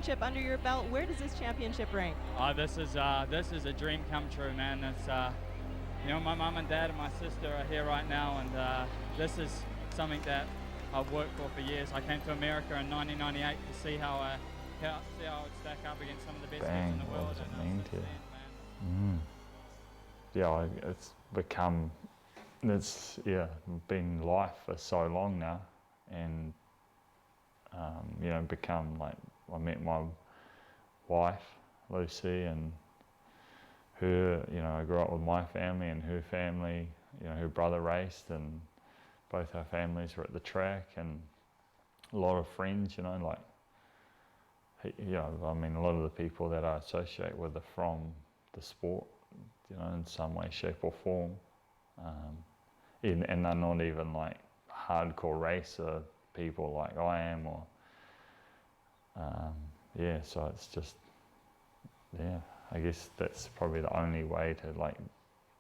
championship under your belt. Where does this championship rank? This is a dream come true, man. It's you know, my mum and dad and my sister are here right now, and this is something that I've worked for years. I came to America in 1998 to see how I would stack up against some of the best kids in the world. What does it mean to you? Yeah, it's become, been life for so long now, and you know, become like, I met my wife, Lucy, and her, you know, I grew up with my family and her family, you know, her brother raced, and both our families were at the track, and a lot of friends, you know, like, you know, I mean, a lot of the people that I associate with are from the sport, you know, in some way, shape or form. And they're not even like hardcore racer people like I am, or, yeah, so it's just, yeah, I guess that's probably the only way to like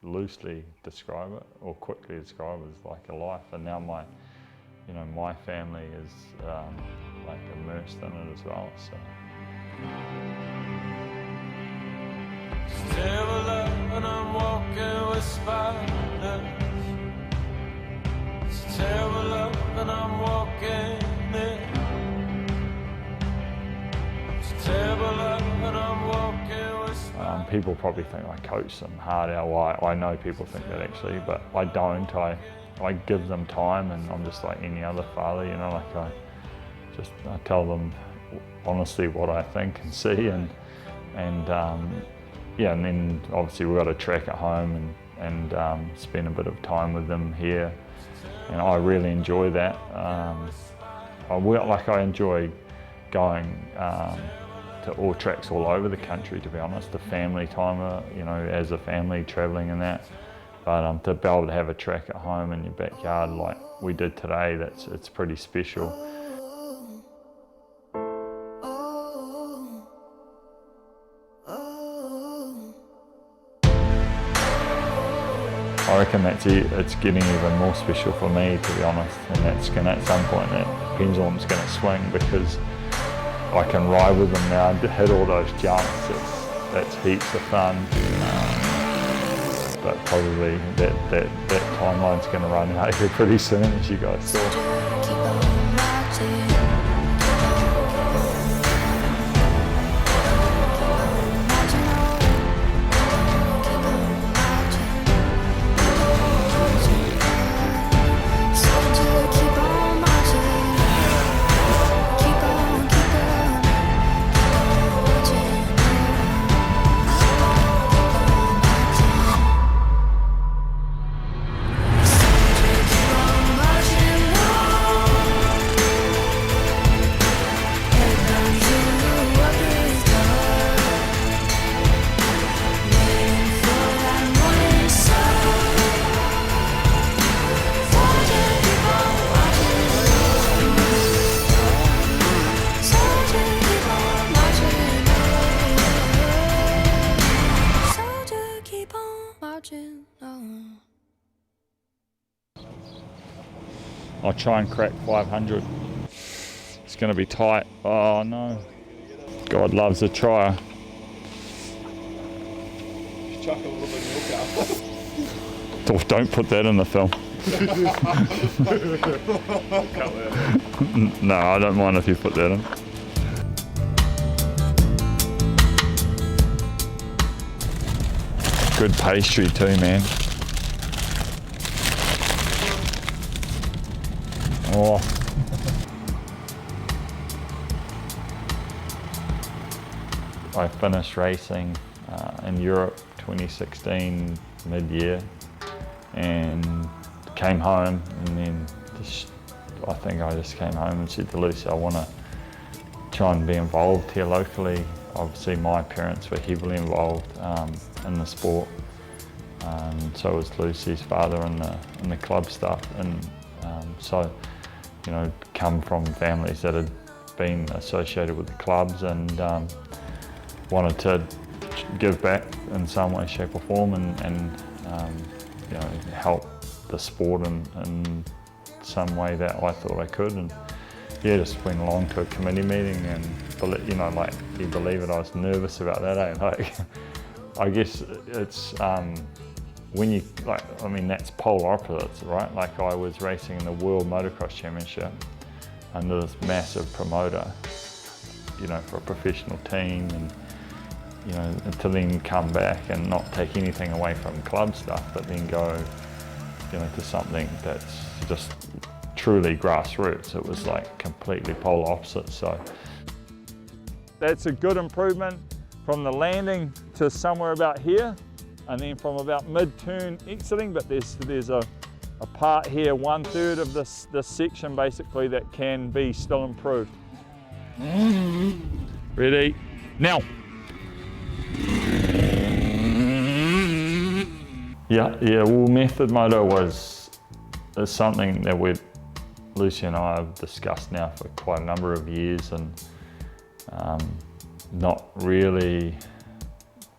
loosely describe it or quickly describe it, is like a life. And now my, you know, my family is like immersed in it as well, so. Still and I'm walking with spiders. It's terrible and I'm walking in. It's terrible and I'm walking with spiders. People probably think I coach them hard out. Well, I know people think that actually, but I don't. I give them time, and I'm just like any other father, you know, like I tell them honestly what I think and see, and yeah, and then obviously we've got a track at home, and spend a bit of time with them here, and I really enjoy that. I enjoy going to all tracks all over the country, to be honest. The family time, you know, as a family travelling and that, but to be able to have a track at home in your backyard like we did today, it's pretty special. I reckon it's getting even more special for me, to be honest, and that's going to, at some point, that pendulum's going to swing, because I can ride with them now and hit all those jumps. That's heaps of fun, but probably that timeline's going to run out here pretty soon, as you guys saw. I'll try and crack 500. It's going to be tight. Oh no. God loves a trier. Chuck a little bit of milk out. Oh, don't put that in the film. No, I don't mind if you put that in. Good pastry too, man. Oh. I finished racing in Europe 2016 mid-year, and came home, and then I think I just came home and said to Lucy, I want to try and be involved here locally. Obviously my parents were heavily involved in the sport, so was Lucy's father in the club stuff, and so, you know, come from families that had been associated with the clubs, and wanted to give back in some way, shape or form, and you know, help the sport in some way that I thought I could. And yeah, just went along to a committee meeting, and you know, like, do you believe it? I was nervous about that, eh? Like, I guess it's when you, like, I mean, that's polar opposites, right? Like, I was racing in the World Motocross Championship under this massive promoter, you know, for a professional team, and, you know, to then come back and not take anything away from club stuff, but then go, you know, to something that's just truly grassroots. It was like completely polar opposite. So that's a good improvement from the landing to somewhere about here, and then from about mid-turn exiting, but there's a part here, 1/3 of this section basically, that can be still improved. Ready, now. Yeah, well, method moto is something that Lucy and I have discussed now for quite a number of years, and not really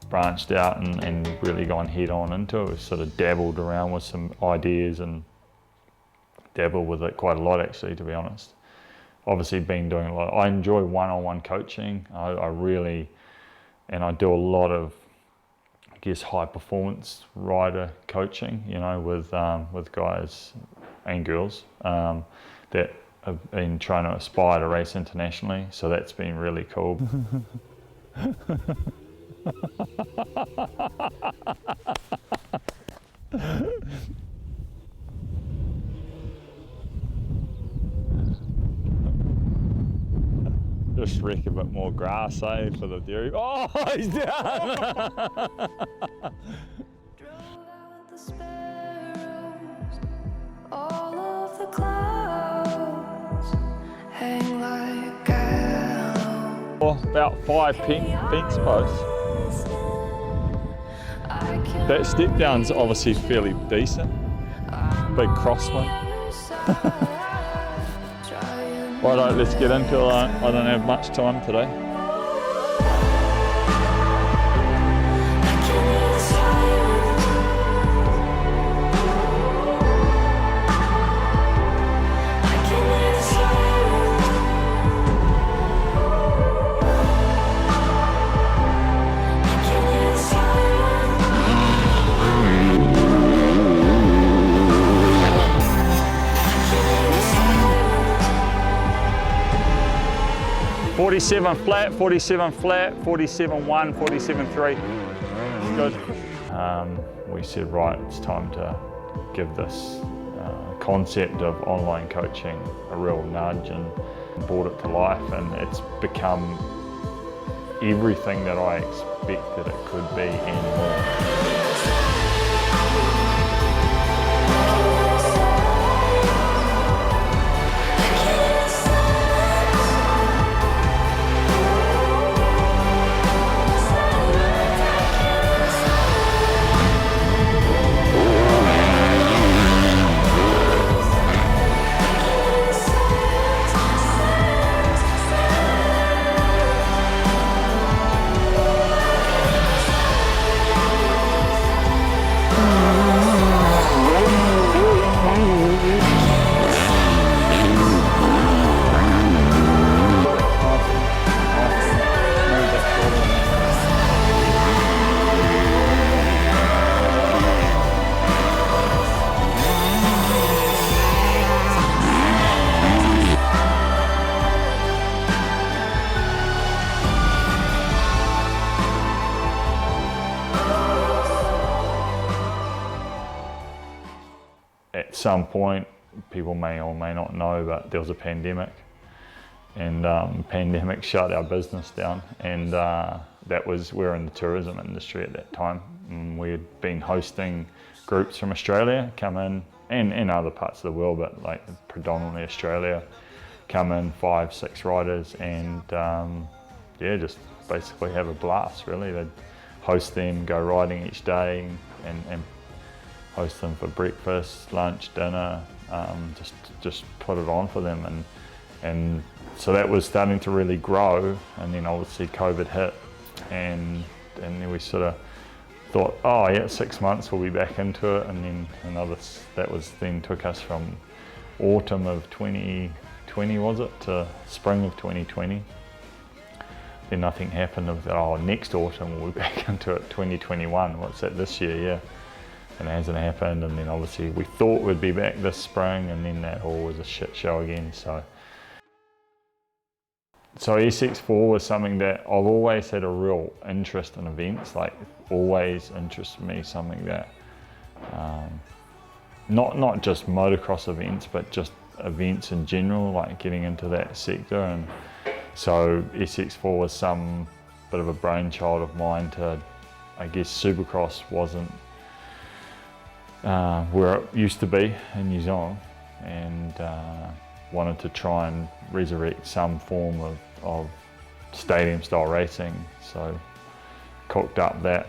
branched out and really gone head on into it. We've sort of dabbled around with some ideas and dabbled with it quite a lot, actually, to be honest. Obviously been doing a lot. I enjoy one-on-one coaching. I really, and I do a lot of, I guess, high performance rider coaching, you know, with guys and girls that have been trying to aspire to race internationally. So that's been really cool. Just wreck a bit more grass, eh, for the dairy. Oh, he's down! All of the clouds hang like a Oh, about 5 fence posts. That step down's obviously fairly decent. Big crosswind. Righto, let's get into it. I don't have much time today. .47 flat, 47 flat, 47.1, 47.3. Good. We said, right, it's time to give this concept of online coaching a real nudge, and brought it to life, and it's become everything that I expected it could be and more. At some point, people may or may not know, but there was a pandemic, and pandemic shut our business down, and we were in the tourism industry at that time. And we had been hosting groups from Australia come in, and other parts of the world, but like predominantly Australia, come in 5, 6 riders, and yeah, just basically have a blast, really. They'd host them, go riding each day, and host them for breakfast, lunch, dinner, just put it on for them, and so that was starting to really grow. And then obviously COVID hit, and then we sort of thought, oh yeah, 6 months we'll be back into it, and then that took us from autumn of 2020, was it, to spring of 2020, then nothing happened. We thought, oh, next autumn we'll be back into it, 2021. What's that, this year? Yeah. And it hasn't happened. And then obviously we thought we'd be back this spring, and then that all was a shit show again. So SX4 was something that I've always had a real interest in events, like always interested me, something that, not just motocross events, but just events in general, like getting into that sector. And so SX4 was some bit of a brainchild of mine to, I guess Supercross wasn't where it used to be in New Zealand, and wanted to try and resurrect some form of stadium style racing. So cooked up that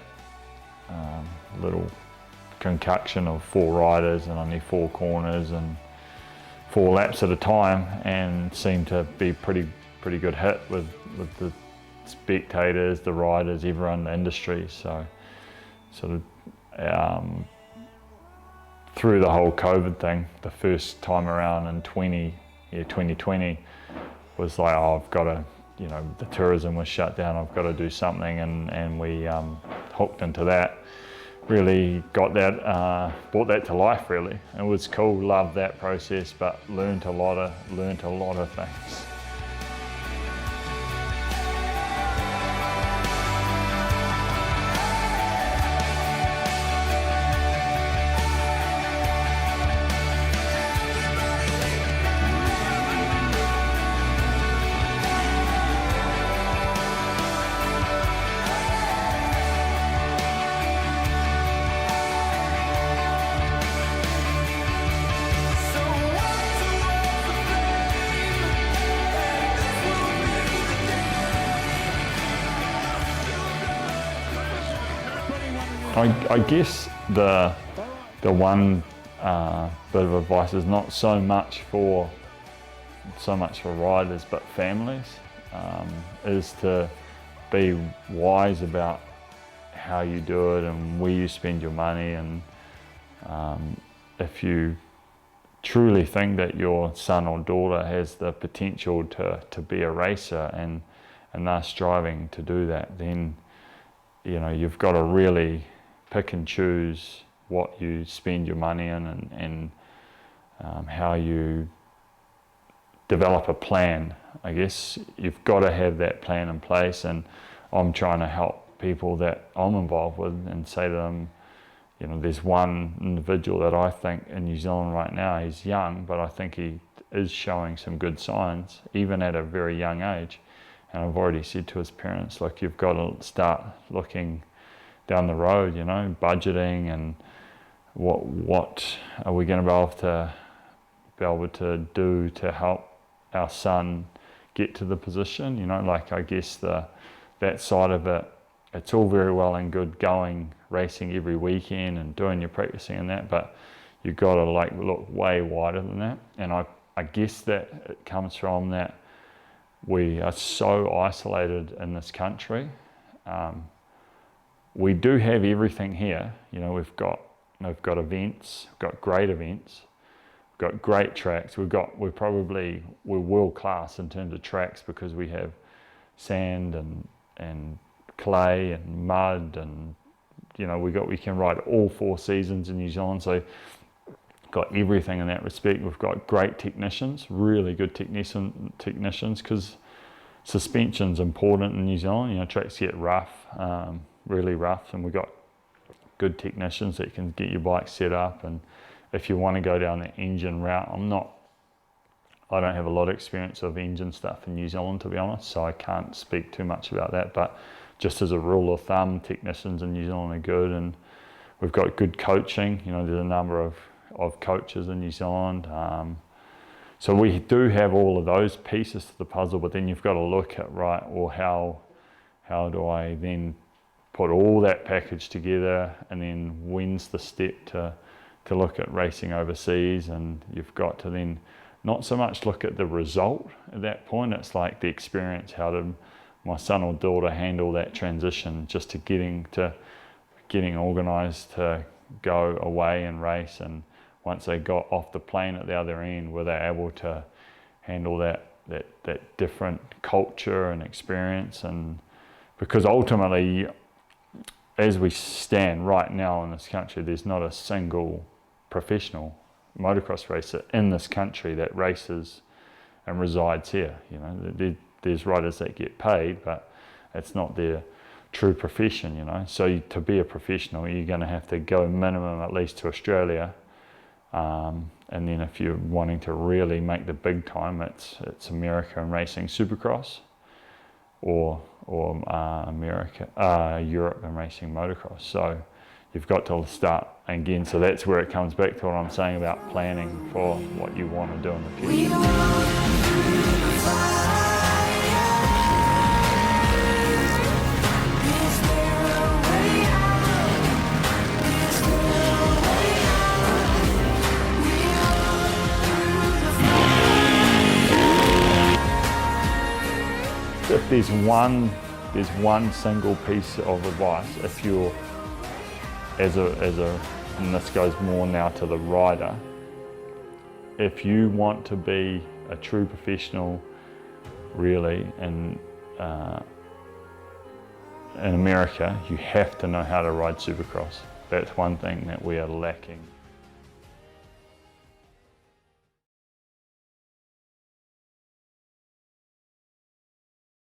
little concoction of 4 riders and only 4 corners and 4 laps at a time, and seemed to be pretty good hit with the spectators, the riders, everyone in the industry. So sort of through the whole COVID thing, the first time around in 2020 was like, oh, I've got to, the tourism was shut down, I've got to do something, and we hooked into that. Really got that, brought that to life really. It was cool, loved that process, but learned a lot of things. I guess the one bit of advice is not so much for riders, but families, is to be wise about how you do it and where you spend your money. And if you truly think that your son or daughter has the potential to be a racer and they're striving to do that, then you've got to really pick and choose what you spend your money in, and how you develop a plan. I guess you've got to have that plan in place, and I'm trying to help people that I'm involved with and say to them, there's one individual that I think in New Zealand right now, he's young, but I think he is showing some good signs, even at a very young age. And I've already said to his parents, look, you've got to start looking down the road, budgeting, and what are we going to be able to do to help our son get to the position. Like, I guess that side of it, it's all very well and good going racing every weekend and doing your practicing and that, but you've got to look way wider than that. And I guess that it comes from that we are so isolated in this country. We do have everything here. We've got events, we've got great events, we've got great tracks. We're world class in terms of tracks, because we have sand and clay and mud, and we can ride all 4 seasons in New Zealand. So got everything in that respect. We've got great technicians, really good technicians, because suspension's important in New Zealand. Tracks get rough, really rough, and we've got good technicians that can get your bike set up. And if you want to go down the engine route, I don't have a lot of experience of engine stuff in New Zealand, to be honest, so I can't speak too much about that. But just as a rule of thumb, technicians in New Zealand are good, and we've got good coaching. There's a number of coaches in New Zealand. So we do have all of those pieces to the puzzle, but then you've got to look at, right, well, how do I then put all that package together, and then when's the step to look at racing overseas? And you've got to then not so much look at the result at that point, it's like the experience. How did my son or daughter handle that transition just to getting organised to go away and race? And once they got off the plane at the other end, were they able to handle that that different culture and experience, and because ultimately, as we stand right now in this country, there's not a single professional motocross racer in this country that races and resides here. You know, there's riders that get paid, but it's not their true profession, you know. So to be a professional, you're going to have to go minimum at least to Australia, and then if you're wanting to really make the big time, it's America and racing supercross, or Europe and racing motocross. So you've got to start again. So that's where it comes back to what I'm saying about planning for what you want to do in the future. If there's one single piece of advice, if you're and this goes more now to the rider, if you want to be a true professional, really, in America, you have to know how to ride supercross. That's one thing that we are lacking.